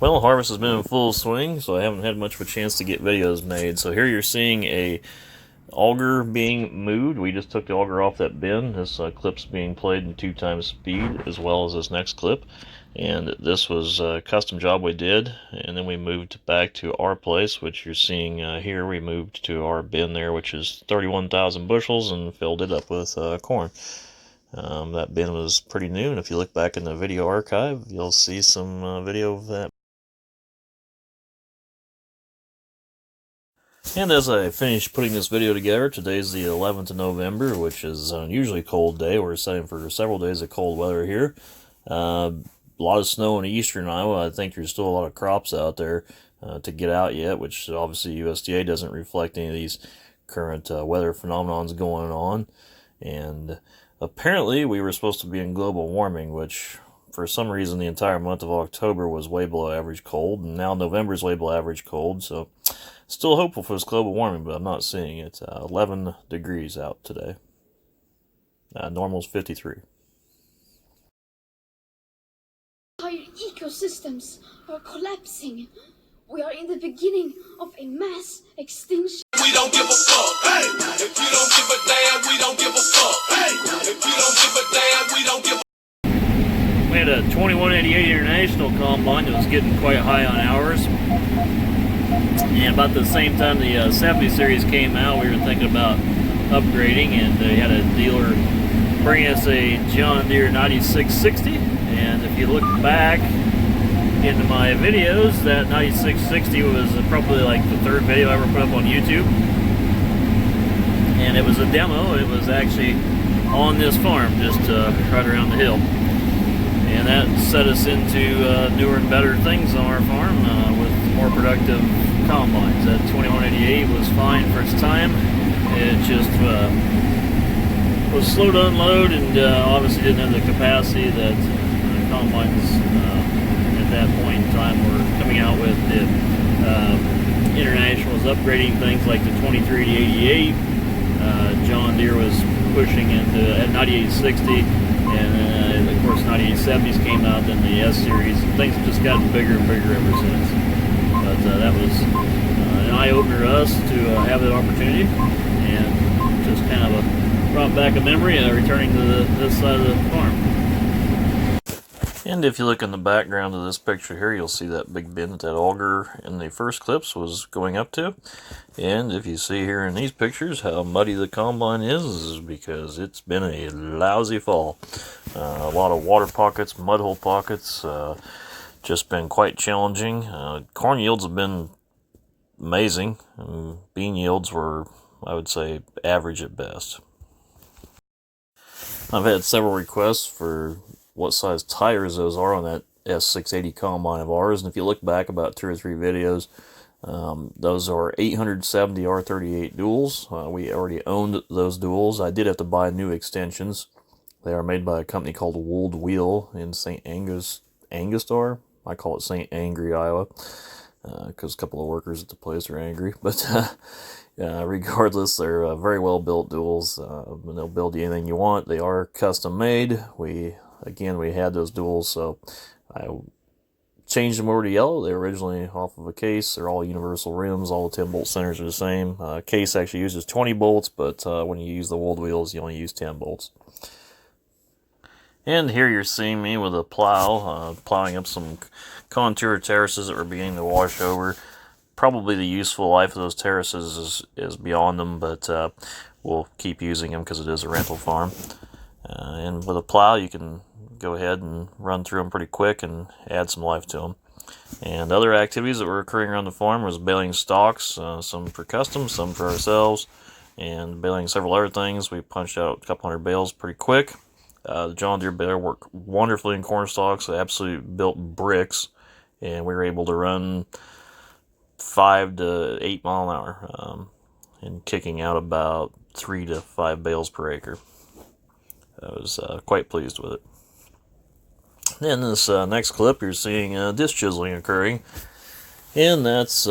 Well, harvest has been in full swing, so I haven't had much of a chance to get videos made. So here you're seeing a auger being moved. We just took the auger off that bin. This clip's being played in 2x speed, as well as this next clip. And this was a custom job we did, and then we moved back to our place, which you're seeing here. We moved to our bin there, which is 31,000 bushels, and filled it up with corn. That bin was pretty new, and if you look back in the video archive, you'll see some video of that. And as I finished putting this video together, today's the 11th of November, which is an unusually cold day. We're setting for several days of cold weather here. A lot of snow in eastern Iowa. I think there's still a lot of crops out there to get out yet, which obviously USDA doesn't reflect any of these current weather phenomenons going on. And apparently we were supposed to be in global warming, which for some reason the entire month of October was way below average cold, and now November is way below average cold, so still hopeful for this global warming, but I'm not seeing it. 11 degrees out today. Normal's 53. Entire ecosystems are collapsing. We are in the beginning of a mass extinction. We don't give a fuck. Hey, if you don't give a damn, we don't give a fuck. Hey, if you don't give a damn, we don't give a. We had a 2188 International combine that was getting quite high on hours. And about the same time the 70 series came out, we were thinking about upgrading, and they had a dealer bring us a John Deere 9660. And if you look back into my videos, that 9660 was probably like the third video I ever put up on YouTube. And it was a demo. It was actually on this farm, just right around the hill. And that set us into newer and better things on our farm with more productive combines. That 2188 was fine for its time. It just was slow to unload, and obviously didn't have the capacity that combines at that point in time were coming out with. The International was upgrading things like the 2388. John Deere was pushing into at 9860, and of course 9870s came out, then the S series. Things have just gotten bigger and bigger ever since. But that was an eye-opener to us to have that opportunity, and just kind of brought back a memory returning to this side of the farm. And if you look in the background of this picture here, you'll see that big bin that auger in the first clips was going up to. And if you see here in these pictures how muddy the combine is because it's been a lousy fall. A lot of water pockets, mud hole pockets, just been quite challenging. Corn yields have been amazing. Bean yields were, I would say, average at best. I've had several requests for what size tires those are on that S680 combine of ours, and if you look back about 2 or 3 videos, those are 870 R38 duals. We already owned those duals. I did have to buy new extensions. They are made by a company called Wold Wheel in St. Angustar. I call it St. Angry, Iowa, because a couple of workers at the place are angry. But regardless, they're very well built duals. And they'll build you anything you want. They are custom made. We had those duals, so I changed them over to yellow. They were originally off of a case. They're all universal rims. All the 10-bolt centers are the same. Case actually uses 20 bolts, but when you use the Wold Wheels, you only use 10 bolts. And here you're seeing me with a plow, plowing up some contour terraces that were beginning to wash over. Probably the useful life of those terraces is beyond them, but we'll keep using them because it is a rental farm. And with a plow, you can go ahead and run through them pretty quick and add some life to them. And other activities that were occurring around the farm was baling stalks, some for custom, some for ourselves, and baling several other things. We punched out a couple hundred bales pretty quick. The John Deere baler worked wonderfully in corn stalks. They absolutely built bricks, and we were able to run 5 to 8 mile an hour, and kicking out about 3 to 5 bales per acre. I was quite pleased with it. In this next clip, you're seeing disc chiseling occurring, and that's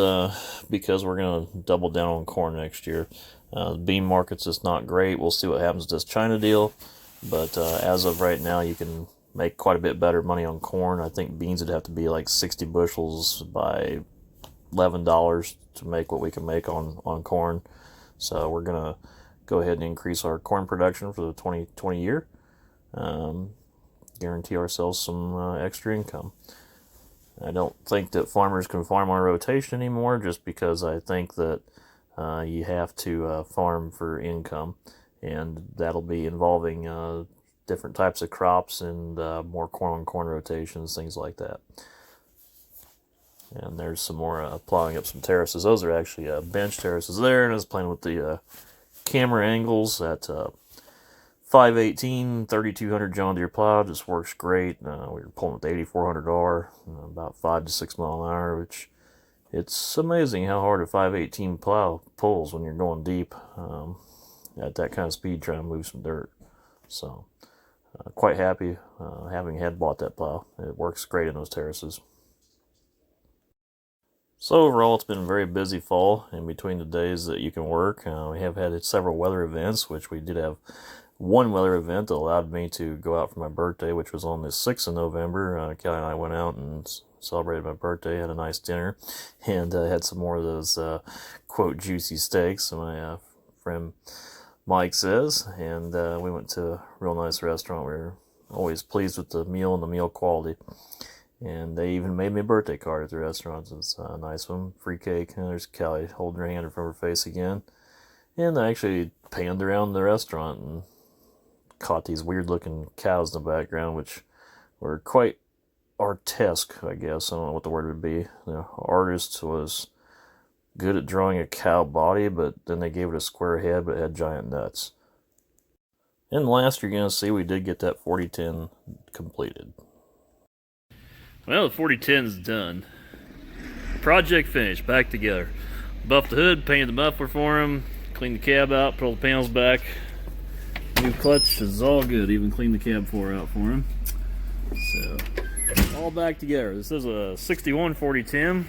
because we're going to double down on corn next year. The bean market's just not great. We'll see what happens with this China deal, but as of right now, you can make quite a bit better money on corn. I think beans would have to be like 60 bushels by $11 to make what we can make on corn. So we're gonna go ahead and increase our corn production for the 2020 year. Guarantee ourselves some extra income. I don't think that farmers can farm on rotation anymore, just because I think that you have to farm for income, and that'll be involving different types of crops and more corn on corn rotations, things like that. And there's some more plowing up some terraces. Those are actually bench terraces there, and I was playing with the camera angles at 518 3200 John Deere plow. Just works great. We were pulling with the 8400R, about 5 to 6 mile an hour, which it's amazing how hard a 518 plow pulls when you're going deep at that kind of speed trying to move some dirt. So quite happy having had bought that plow. It works great in those terraces. So overall, it's been a very busy fall. In between the days that you can work, we have had several weather events, which we did have one weather event that allowed me to go out for my birthday, which was on the 6th of November. Kelly and I went out and celebrated my birthday, had a nice dinner, and had some more of those, quote, juicy steaks, my friend Mike says, and we went to a real nice restaurant. We were always pleased with the meal and the meal quality. And they even made me a birthday card at the restaurant. It's a nice one. Free cake. And there's Callie holding her hand in front of her face again. And I actually panned around the restaurant and caught these weird looking cows in the background, which were quite artesque, I guess. I don't know what the word would be. The artist was good at drawing a cow body, but then they gave it a square head, but it had giant nuts. And last, you're going to see we did get that 4010 completed. Well, the 4010's done. Project finished, back together. Buffed the hood, painted the muffler for him, cleaned the cab out, put all the panels back. New clutch is all good, even cleaned the cab floor out for him. So, all back together. This is a 61 4010,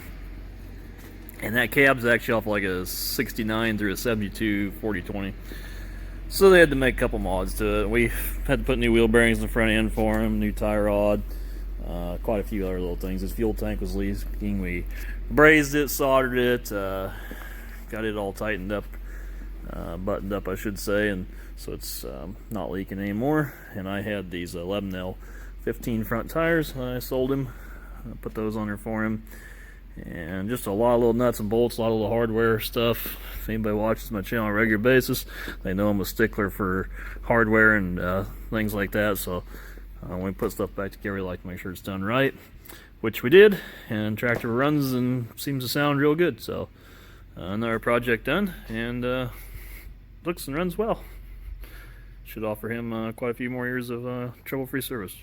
and that cab's actually off like a 69 through a 72 4020. So they had to make a couple mods to it. We had to put new wheel bearings in the front end for him, new tie rod. Quite a few other little things. His fuel tank was leaking. We brazed it, soldered it, got it all tightened up, buttoned up, I should say, and so it's not leaking anymore. And I had these 11L 15 front tires when I sold him. I put those on there for him, and just a lot of little nuts and bolts, a lot of little hardware stuff. If anybody watches my channel on a regular basis, they know I'm a stickler for hardware and things like that. So when we put stuff back together, we like to make sure it's done right, which we did, and tractor runs and seems to sound real good. So another project done, and looks and runs well. Should offer him quite a few more years of trouble-free service.